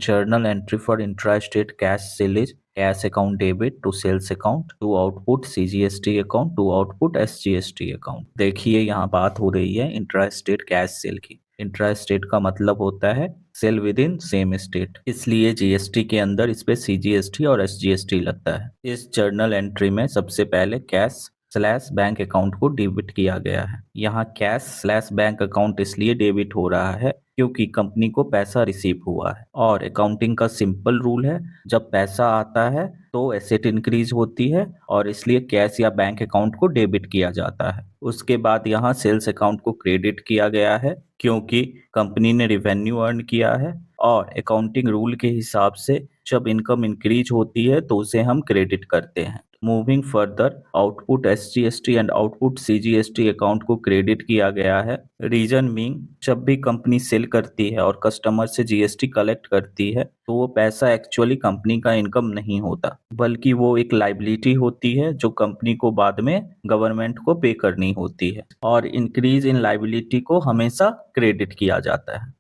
journal entry for intra-state cash sale is cash account debit to sales account to output CGST account to output SGST account। देखिए यहाँ बात हो रही है intra state cash sale की। Intra state का मतलब होता है sale within same state, इसलिए जीएसटी के अंदर इस पे सीजीएसटी और एसजीएसटी लगता है। इस जर्नल एंट्री में सबसे पहले कैश स्लैश बैंक अकाउंट को डेबिट किया गया है। यहाँ कैश स्लैश बैंक अकाउंट इसलिए डेबिट हो रहा है क्योंकि कंपनी को पैसा रिसीव हुआ है और अकाउंटिंग का सिंपल रूल है, जब पैसा आता है तो एसेट इंक्रीज होती है और इसलिए कैश या बैंक अकाउंट को डेबिट किया जाता है। उसके बाद यहाँ सेल्स अकाउंट को क्रेडिट किया गया है क्योंकि कंपनी ने रिवेन्यू अर्न किया है और अकाउंटिंग रूल के हिसाब से जब इनकम इंक्रीज होती है तो उसे हम क्रेडिट करते हैं। Moving further, output SGST and output CGST account को क्रेडिट किया गया है। रीजन मीन जब भी कंपनी सेल करती है और कस्टमर से जीएसटी कलेक्ट करती है तो वो पैसा एक्चुअली कंपनी का इनकम नहीं होता, बल्कि वो एक लाइबिलिटी होती है जो कंपनी को बाद में गवर्नमेंट को पे करनी होती है और इंक्रीज इन लाइबिलिटी को हमेशा क्रेडिट किया जाता है।